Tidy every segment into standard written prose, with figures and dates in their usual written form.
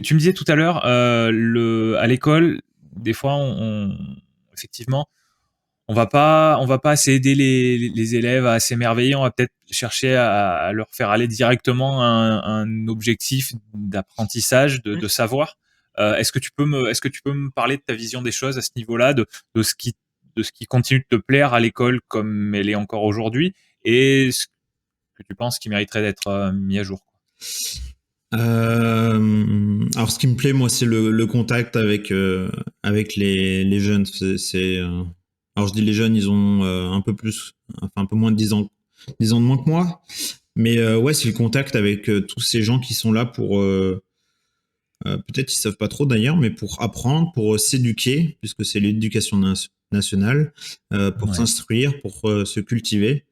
Tu me disais tout à l'heure, à l'école, des fois, effectivement, on va pas assez aider les élèves à s'émerveiller. On va peut-être chercher à leur faire aller directement à un objectif d'apprentissage, de savoir. Est-ce que tu peux me parler de ta vision des choses à ce niveau-là, de ce qui, de ce qui continue de te plaire à l'école comme elle est encore aujourd'hui, et ce que tu penses qui mériterait d'être mis à jour, quoi. Alors, ce qui me plaît, moi, c'est le contact avec les jeunes. Alors, je dis les jeunes, ils ont un peu plus, enfin, un peu moins de 10 ans de moins que moi. Mais ouais, c'est le contact avec tous ces gens qui sont là pour, peut-être ils savent pas trop d'ailleurs, mais pour apprendre, pour s'éduquer, puisque c'est l'éducation nationale, pour Ouais. s'instruire, pour se cultiver.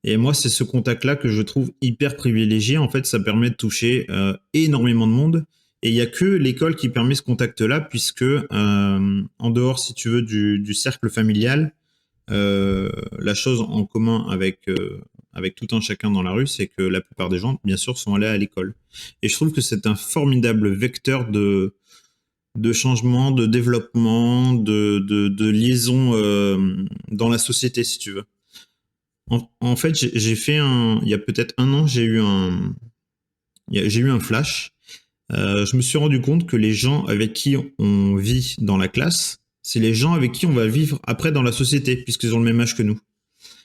Et moi, c'est ce contact-là que je trouve hyper privilégié. En fait, ça permet de toucher énormément de monde. Et il n'y a que l'école qui permet ce contact-là, puisque en dehors, si tu veux, du cercle familial, la chose en commun avec tout un chacun dans la rue, c'est que la plupart des gens, bien sûr, sont allés à l'école. Et je trouve que c'est un formidable vecteur de changement, de développement, de liaison dans la société, si tu veux. En fait, j'ai fait il y a peut-être un an, j'ai eu un flash. Je me suis rendu compte que les gens avec qui on vit dans la classe, c'est les gens avec qui on va vivre après dans la société, puisqu'ils ont le même âge que nous.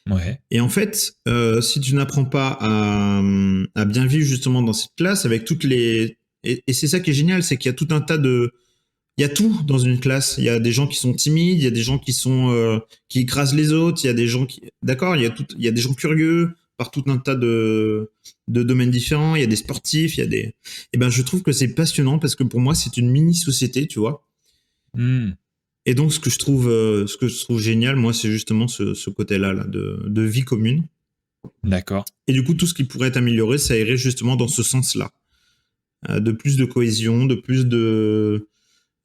Ouais. Et en fait, si tu n'apprends pas à bien vivre justement dans cette classe, avec toutes les... Et c'est ça qui est génial, c'est qu'il y a tout un tas de... Il y a tout dans une classe. Il y a des gens qui sont timides, il y a des gens qui écrasent les autres, il y a des gens qui... D'accord, il y a des gens curieux par tout un tas de domaines différents, il y a des sportifs, il y a des... Et ben, je trouve que c'est passionnant parce que pour moi, c'est une mini-société, tu vois. Hmm. Et donc, ce que je trouve génial, moi, c'est justement ce côté-là là, de vie commune. D'accord. Et du coup, tout ce qui pourrait être amélioré, ça irait justement dans ce sens-là. De plus de cohésion, de plus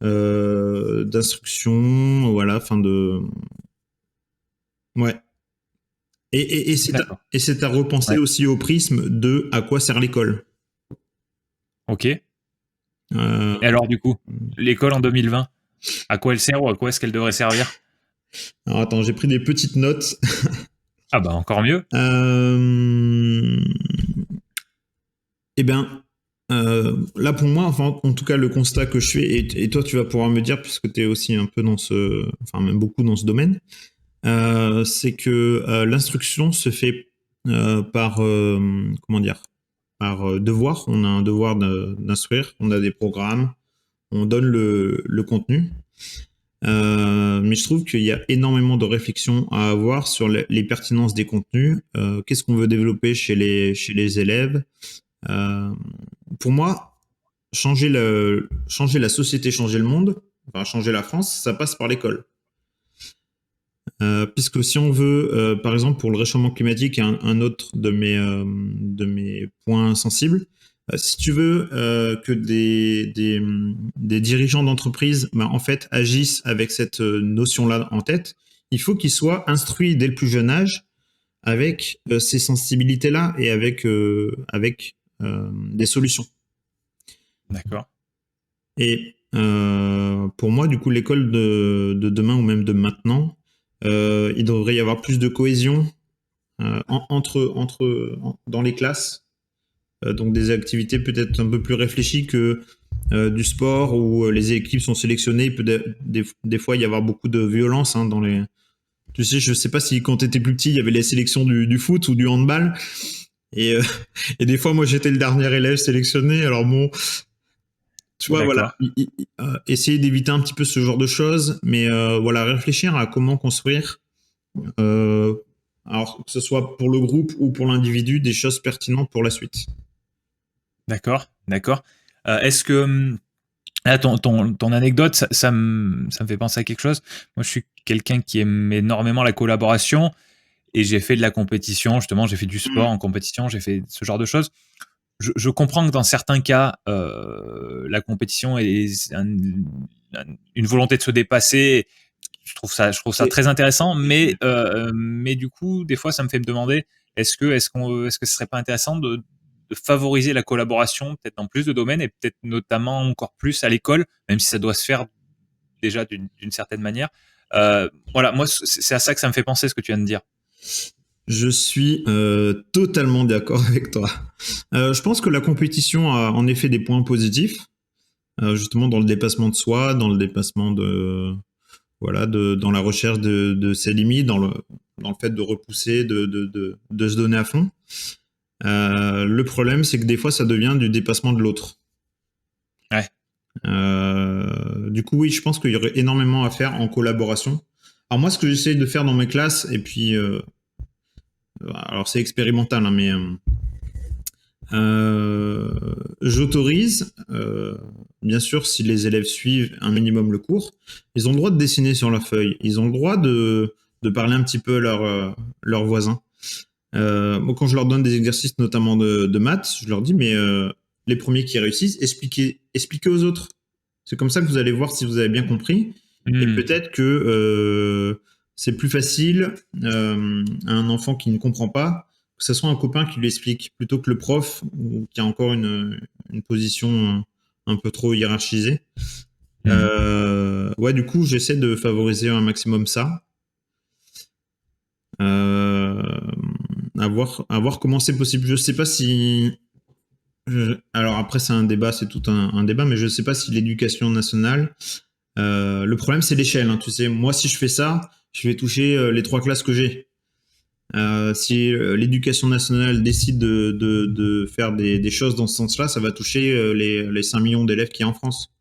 d'instruction, voilà, enfin de... Ouais. D'accord. Et c'est à repenser Ouais. aussi au prisme de à quoi sert l'école. Ok. Et Euh, alors, du coup, l'école en 2020, à quoi elle sert ou à quoi est-ce qu'elle devrait servir? alors attends, j'ai pris des petites notes. Ah bah encore mieux. Euh, Eh bien, là pour moi, enfin, en tout cas, le constat que je fais, et toi tu vas pouvoir me dire, puisque tu es aussi un peu enfin même beaucoup dans ce domaine, c'est que l'instruction se fait par, comment dire, par devoir. On a un devoir d'instruire, on a des programmes, on donne le contenu. Mais je trouve qu'il y a énormément de réflexions à avoir sur les pertinences des contenus. Qu'est-ce qu'on veut développer chez les élèves? Euh, pour moi, changer la société, changer le monde, enfin changer la France, ça passe par l'école. Puisque si on veut, par exemple, pour le réchauffement climatique, un autre de mes points sensibles, si tu veux que des dirigeants d'entreprise en fait, agissent avec cette notion-là en tête, il faut qu'ils soient instruits dès le plus jeune âge avec ces sensibilités-là et avec des solutions. D'accord. Et pour moi, du coup, l'école de demain ou même de maintenant, il devrait y avoir plus de cohésion dans les classes. Donc des activités peut-être un peu plus réfléchies que du sport où les équipes sont sélectionnées. Il peut des fois y avoir beaucoup de violence dans les... Tu sais, je sais pas si quand tu étais plus petit, il y avait les sélections du foot ou du handball. Et, euh, et des fois, moi, j'étais le dernier élève sélectionné. Alors bon, tu vois, voilà, D'accord. essayer d'éviter un petit peu ce genre de choses, mais voilà, réfléchir à comment construire, euh, alors que ce soit pour le groupe ou pour l'individu, des choses pertinentes pour la suite. D'accord. D'accord. Est-ce que là, ton anecdote, ça me fait penser à quelque chose. Moi, je suis quelqu'un qui aime énormément la collaboration et j'ai fait de la compétition. Justement, j'ai fait du sport en compétition. J'ai fait ce genre de choses. Je comprends que dans certains cas, la compétition est une volonté de se dépasser. Je trouve ça très intéressant, mais du coup, des fois, ça me fait me demander est-ce que ce serait pas intéressant de favoriser la collaboration, peut-être dans plus de domaines et peut-être notamment encore plus à l'école, même si ça doit se faire déjà d'une certaine manière. Voilà, moi, c'est à ça que ça me fait penser, ce que tu viens de dire. Je suis totalement d'accord avec toi. Je pense que la compétition a en effet des points positifs, justement dans le dépassement de soi, dans le dépassement dans la recherche de ses limites, dans le fait de repousser, de se donner à fond. Le problème, c'est que des fois, ça devient du dépassement de l'autre. Ouais. Du coup, oui, je pense qu'il y aurait énormément à faire en collaboration. Alors moi, ce que j'essaie de faire dans mes classes, et puis, alors c'est expérimental, hein, mais j'autorise, bien sûr, si les élèves suivent un minimum le cours, ils ont le droit de dessiner sur leur feuille, ils ont le droit de parler un petit peu à leurs voisins. Moi, quand je leur donne des exercices, notamment de maths, je leur dis, mais les premiers qui réussissent, expliquez aux autres. C'est comme ça que vous allez voir si vous avez bien compris. Et peut-être que c'est plus facile à un enfant qui ne comprend pas que ce soit un copain qui lui explique plutôt que le prof qui a encore une position un peu trop hiérarchisée. Ouais, du coup, j'essaie de favoriser un maximum ça. À voir comment c'est possible. Je sais pas si. Alors après, c'est un débat, c'est tout un débat, mais je sais pas si l'éducation nationale. Le problème, c'est l'échelle. Hein, tu sais, moi, si je fais ça, je vais toucher les 3 classes que j'ai. Si l'éducation nationale décide de faire des choses dans ce sens-là, ça va toucher les 5 millions d'élèves qu'il y a en France.